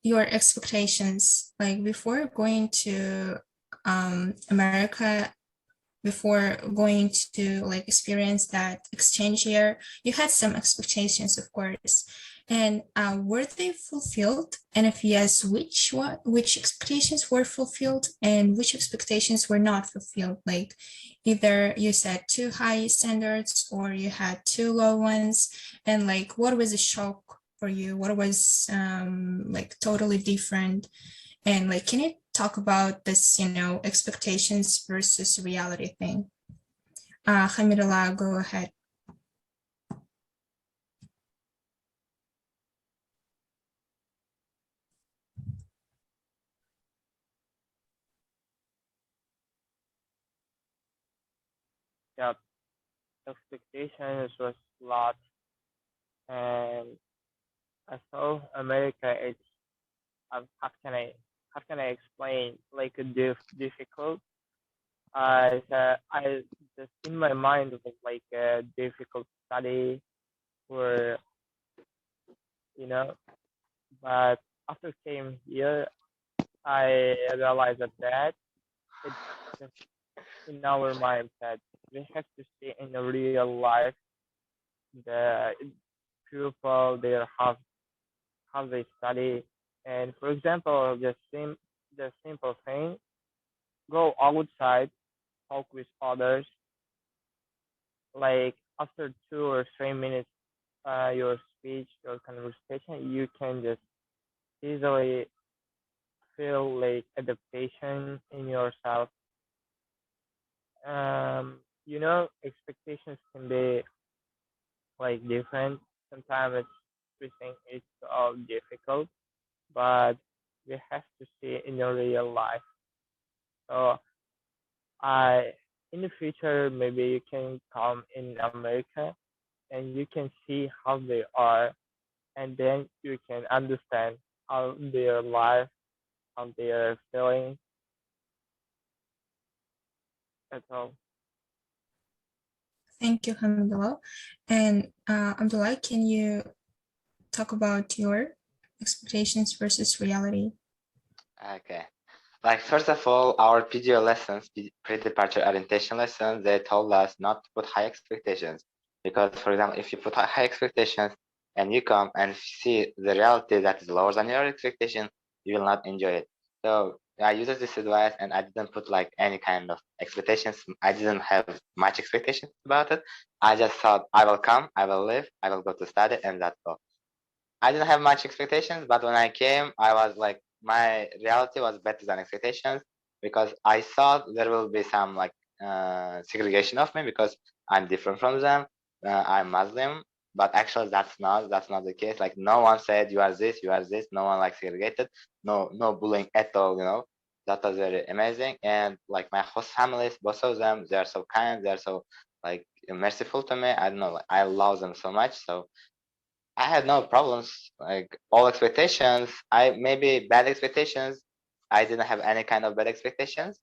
your expectations, like before going to America, before going to like experience that exchange year, you had some expectations, of course. And were they fulfilled? And if yes, which expectations were fulfilled and which expectations were not fulfilled? Like either you set too high standards or you had too low ones. And like what was a shock for you? What was like totally different? And like, can you talk about this, expectations versus reality thing? Hamidullah, go ahead. Yeah, expectations was a lot, and I saw America. It's how can I explain like a difficult. I just in my mind it was like a difficult study, or you know. But after came here, I realized that it's just in our mindset. We have to see in the real life the people they how they study. And for example, the simple thing, go outside, talk with others. Like after 2 or 3 minutes, your speech, your conversation, you can just easily feel like adaptation in yourself. Expectations can be like different. Sometimes we think it's all difficult, but we have to see in your real life. So I in the future maybe you can come in America and you can see how they are, and then you can understand how their life, how they are feeling. That's all. Thank you, Hamidullah. And Abdullah, can you talk about your expectations versus reality? Okay. Like, first of all, our PGO lessons, pre-departure orientation lessons, they told us not to put high expectations. Because, for example, if you put high expectations and you come and see the reality that is lower than your expectation, you will not enjoy it. So I used this advice and I didn't put like any kind of expectations. I didn't have much expectations about it. I just thought I will come, I will live, I will go to study, and that's all. I didn't have much expectations, but when I came, I was like, my reality was better than expectations, because I thought there will be some like segregation of me because I'm different from them. I'm Muslim, but actually that's not the case. Like, no one said you are this, you are this. No one like segregated. No bullying at all. That was very amazing. And like my host families, both of them, they are so kind. They are so like merciful to me. I don't know. Like, I love them so much. So I had no problems. Like, all expectations, I maybe bad expectations. I didn't have any kind of bad expectations.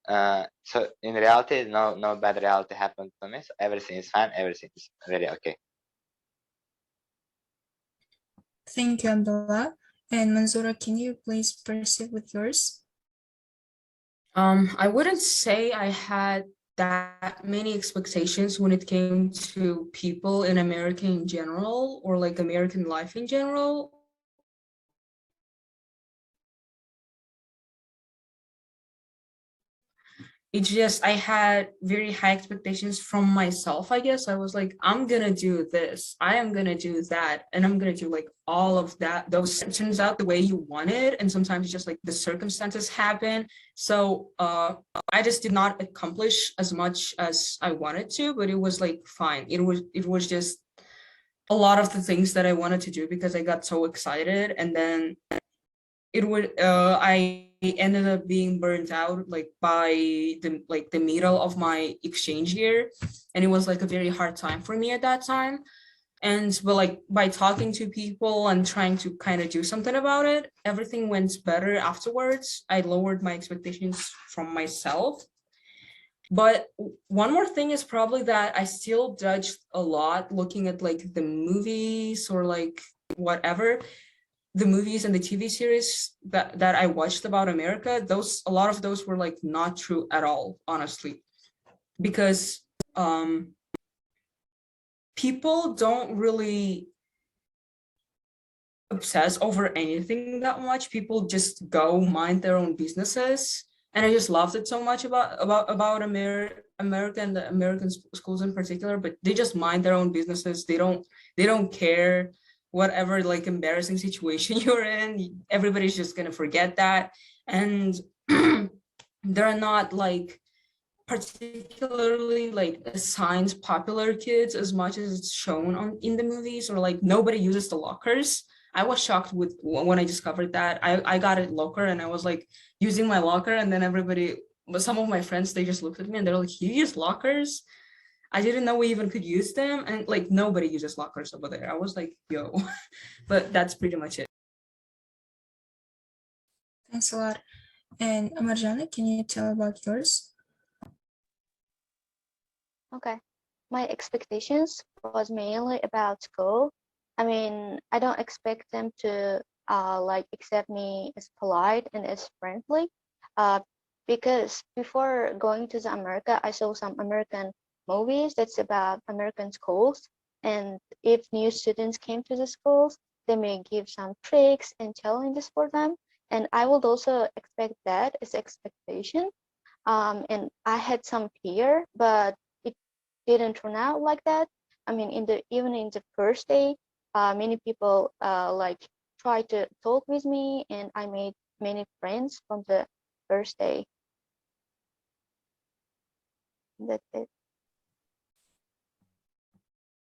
So in reality, no bad reality happened to me. So everything is fine. Everything is very okay. Thank you, Abdullah. And Manzoura, can you please proceed with yours? I wouldn't say I had that many expectations when it came to people in America in general, or like American life in general. It's just I had very high expectations from myself, I guess. I was like, I'm gonna do this, I am gonna do that, and I'm gonna do like all of that. Those turns out the way you wanted, and sometimes just like the circumstances happen. So I just did not accomplish as much as I wanted to, but it was like fine. It was just a lot of the things that I wanted to do because I got so excited, and then I ended up being burnt out like by the middle of my exchange year, and it was like a very hard time for me at that time. But like by talking to people and trying to kind of do something about it, everything went better afterwards. I lowered my expectations from myself. But one more thing is probably that I still judged a lot looking at like the movies or like whatever. the movies and the TV series that I watched about America, a lot of those were like not true at all, honestly, because people don't really obsess over anything that much. People just go mind their own businesses, and I just loved it so much about America and the American schools in particular. But they just mind their own businesses. They don't care whatever like embarrassing situation you're in. Everybody's just gonna forget that, and they're not like particularly like science popular kids as much as it's shown in the movies, or like nobody uses the lockers. I was shocked with when I discovered that. I got a locker and I was like using my locker, and then some of my friends, they just looked at me and they're like, "You use lockers?" I didn't know we even could use them, and like nobody uses lockers over there. I was like, "Yo," but that's pretty much it. Thanks a lot. And Marjana, can you tell about yours? Okay. My expectations was mainly about school. I mean, I don't expect them to like accept me as polite and as friendly. Because before going to the America, I saw some American movies that's about American schools. And if new students came to the schools, they may give some tricks and challenges for them. And I would also expect that as expectation. And I had some fear, but it didn't turn out like that. I mean, even in the first day, many people like tried to talk with me, and I made many friends from the first day. That's it.